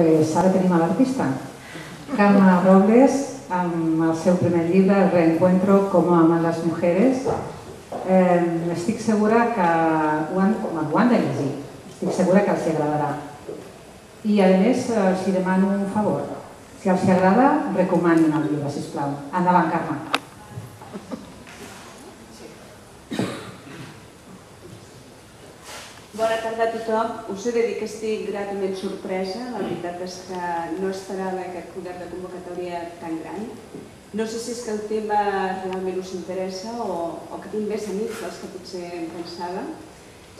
pues ara tenim a l'artista. Carme Robles, amb el seu primer llibre, El reencuentro, cómo aman las mujeres. Estic segura que ho han de llegir. Estic segura que els agradarà. I, a més, els demano un favor. Si els agrada, recomanin el llibre, sisplau. Endavant, Carme. Bona tarda a tothom. Us he de dir que estic gratament sorpresa. La veritat és que no esperava aquest poder de convocatòria tan gran. No sé si és que el tema realment us interessa o que tinc més amics dels que potser em pensava.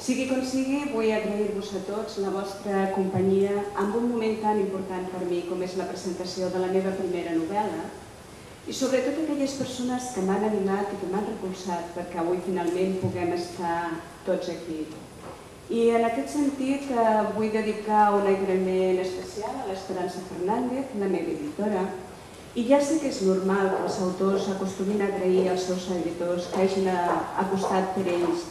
Sigui com sigui, vull agrair-vos a tots la vostra companyia en un moment tan important per mi com és la presentació de la meva primera novel·la i sobretot aquelles persones que m'han animat i que m'han recolzat perquè avui finalment puguem estar tots aquí. I en aquest sentit vull dedicar un agraïment especial a l'Esperança Fernández, la meva editora, i ja sé que és normal que els autors acostumin a agrair als seus editors que hagin apostat per ells,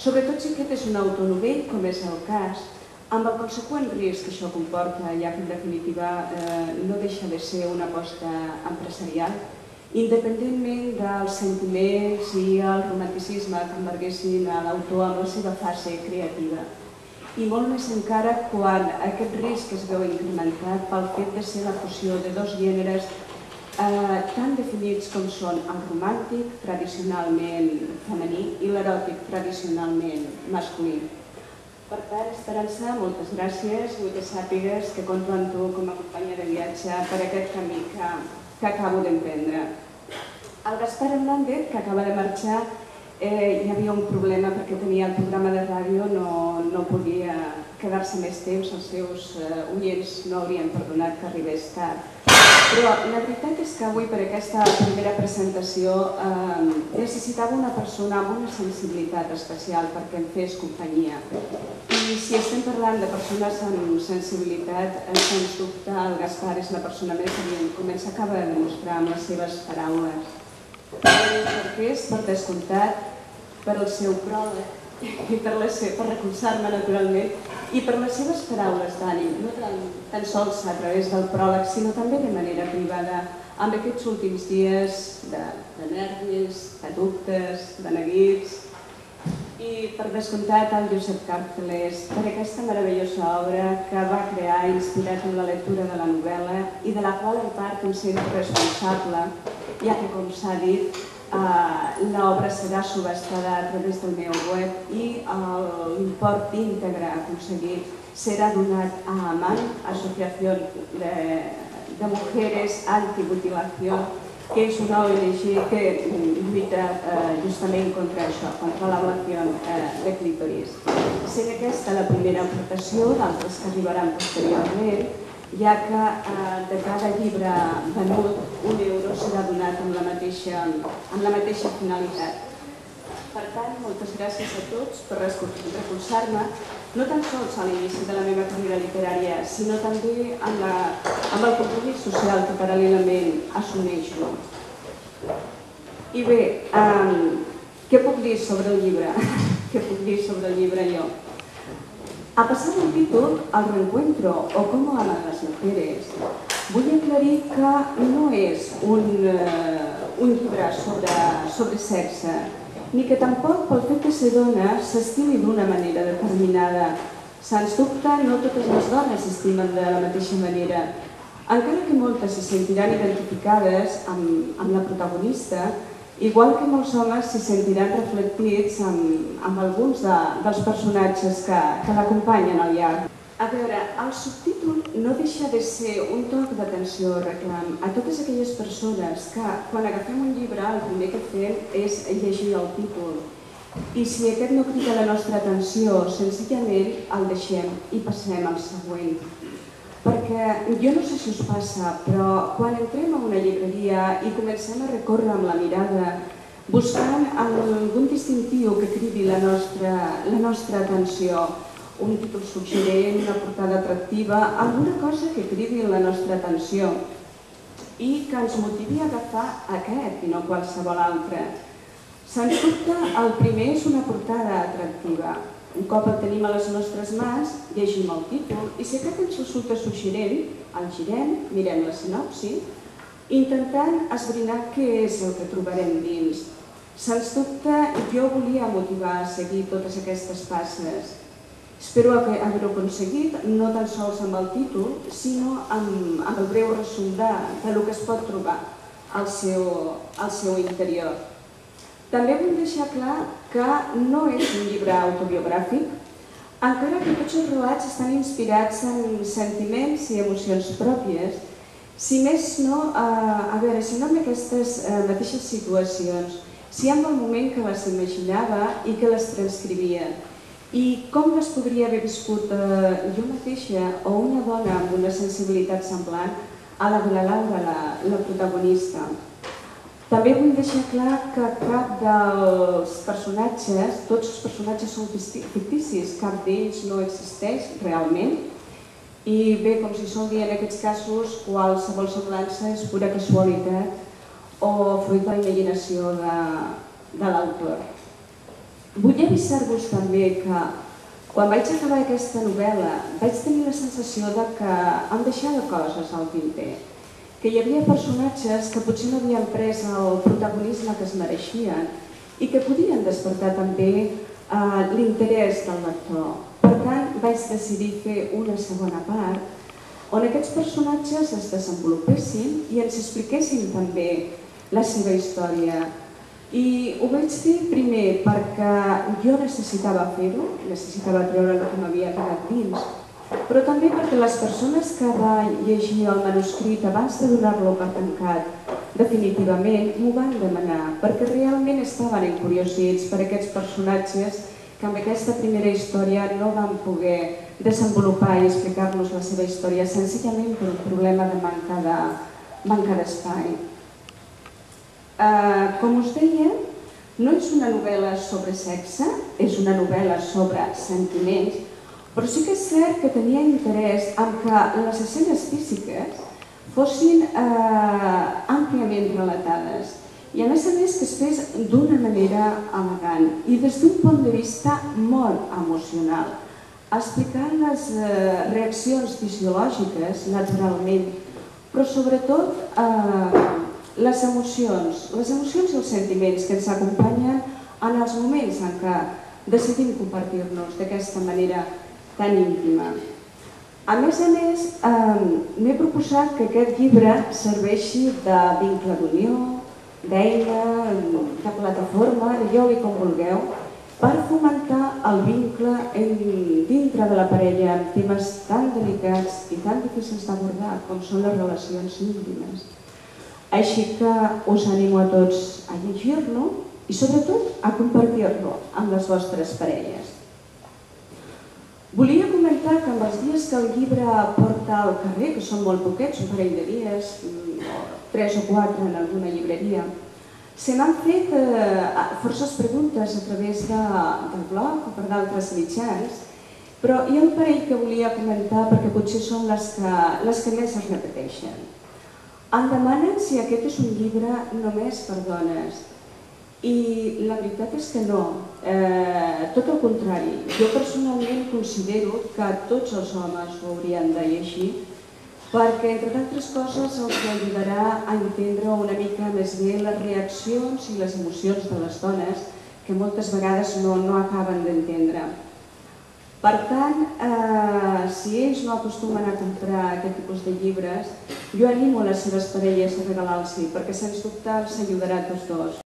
sobretot si aquest és un autor novell, com és el cas, amb el conseqüent risc que això comporta, ja que en definitiva no deixa de ser una aposta empresarial, independentment dels sentiments i el romanticisme que embarguessin a l'autor amb la seva fase creativa. I molt més encara quan aquest risc es veu incrementat pel fet de ser la fusió de dos gèneres tan definits com són el romàntic, tradicionalment femení, i l'eròtic, tradicionalment masculí. Per tant, Esperança, moltes gràcies. Vull que sàpigues que compto amb tu com a companya de viatge per aquest camí que acabo d'emprendre. El Gaspar Hernández, que acaba de marxar, hi havia un problema perquè tenia el programa de ràdio, no podia quedar-se més temps, els seus oients no haurien perdonat que arribés tard. Però la veritat és que avui, per aquesta primera presentació, necessitava una persona amb una sensibilitat especial perquè em fes companyia. I si estem parlant de persones amb sensibilitat, sens dubte el Gaspar és la persona més adient, com ens acaba de demostrar amb les seves paraules. Perquè és, per descomptat, per el seu pròleg i per recolzar-me naturalment i per les seves paraules d'ànim, no tan sols a través del pròleg, sinó també de manera privada, amb aquests últims dies de nervis, de dubtes, de neguits. I per descomptat el Josep Càrceles per aquesta meravellosa obra que va crear inspirat en la lectura de la novel·la i de la qual en part em sento responsable, ja que, com s'ha dit, l'obra serà subhastada a través del meu web i l'import íntegre aconseguit serà donat a AMAN, Asociació de Mujeres Antimutilació, que és una ONG que lluita justament contra això, contra l'ablació de clítoris. Serà aquesta la primera aportació, d'altres que arribaran posteriorment, ja que de cada llibre venut, €1 serà donat amb la mateixa finalitat. Per tant, moltes gràcies a tots per recolzar-me, no tan sols a l'inici de la meva carrera literària, sinó també amb el compromís social que paral·lelament assumeixo. I bé, què puc dir sobre el llibre? Què puc dir sobre el llibre jo? A pesar del títol, El reencuentro o cómo aman las mujeres, vull aclarir que no és un llibre sobre sexe, ni que tampoc pel fet de ser dona s'estimi d'una manera determinada. Sens dubte, no totes les dones s'estimen de la mateixa manera. Encara que moltes se sentiran identificades amb la protagonista, igual que molts homes se sentiran reflectits amb alguns dels personatges que l'acompanyen al llarg. A veure, el subtítol no deixa de ser un toc d'atenció o reclam a totes aquelles persones que, quan agafem un llibre, el primer que fem és llegir el títol. I si aquest no crida la nostra atenció, senzillament el deixem i passem al següent. Perquè jo no sé si us passa, però quan entrem a una llibreria i comencem a recórrer amb la mirada buscant algun distintiu que cridi la nostra atenció, un títol suggerent, una portada atractiva, alguna cosa que cridi la nostra atenció i que ens motivi a agafar aquest i no qualsevol altre. Sens dubte, el primer és una portada atractiva. Un cop el tenim a les nostres mans, llegim el títol i si aquest ens resulta suggerent, el girem, mirem la sinopsi, intentant esbrinar què és el que trobarem dins. Sens dubte, jo volia motivar a seguir totes aquestes passes. Espero haver-ho aconseguit, no tan sols amb el títol, sinó amb el breu resum del que es pot trobar al seu interior. També vull deixar clar que no és un llibre autobiogràfic, encara que tots els relats estan inspirats en sentiments i emocions pròpies, si més no, si no en aquestes mateixes situacions, si en el moment que les imaginava i que les transcrivia, i com les podria haver viscut jo mateixa o una dona amb una sensibilitat semblant a la de la Laura, la protagonista. També vull deixar clar que cap dels personatges, tots els personatges són ficticis, cap d'ells no existeix realment. I bé, com si sol dir en aquests casos, qualsevol semblança és pura casualitat o fruit de la imaginació de l'autor. Vull avisar-vos també que quan vaig acabar aquesta novel·la vaig tenir la sensació que em deixava coses al tinter, que hi havia personatges que potser no havien pres el protagonisme que es mereixien i que podien despertar també l'interès del lector. Per tant, vaig decidir fer una segona part on aquests personatges es desenvolupessin i ens expliquessin també la seva història. I ho vaig fer primer perquè jo necessitava fer-ho, necessitava treure el que m'havia quedat dins, però també perquè les persones que van llegir el manuscrit abans de donar-lo per tancat definitivament m'ho van demanar, perquè realment estaven encuriosits per aquests personatges que amb aquesta primera història no van poder desenvolupar i explicar-nos la seva història senzillament per un problema de manca d'espai. Com us deia, no és una novel·la sobre sexe, és una novel·la sobre sentiments, però sí que és cert que tenia interès en que les escenes físiques fossin àmpliament relatades i a més que es fes d'una manera elegant i des d'un punt de vista molt emocional, explicant les reaccions fisiològiques naturalment, però sobretot les emocions i els sentiments que ens acompanyen en els moments en què decidim compartir-nos d'aquesta manera tan íntima. A més, m'he proposat que aquest llibre serveixi de vincle d'unió, d'eina, de plataforma, digueu-li com vulgueu, per fomentar el vincle dintre de la parella amb temes tan delicats i tan difícils d'abordar com són les relacions íntimes. Així que us animo a tots a llegir-lo i sobretot a compartir-lo amb les vostres parelles. Volia comentar que amb els dies que el llibre porta al carrer, que són molt poquets, un parell de dies, 3 o 4 en alguna llibreria, se m'han fet forces preguntes a través del blog o per d'altres mitjans, però hi ha un parell que volia comentar perquè potser són les que més es repeteixen. Em demanen si aquest és un llibre només per dones. I la veritat és que no, tot el contrari. Jo personalment considero que tots els homes ho haurien de llegir perquè, entre d'altres coses, els ajudarà a entendre una mica més bé les reaccions i les emocions de les dones que moltes vegades no acaben d'entendre. Per tant, si ells no acostumen a comprar aquest tipus de llibres, jo animo a les seves parelles a regalar-los, perquè sens dubte els ajudarà a tots dos.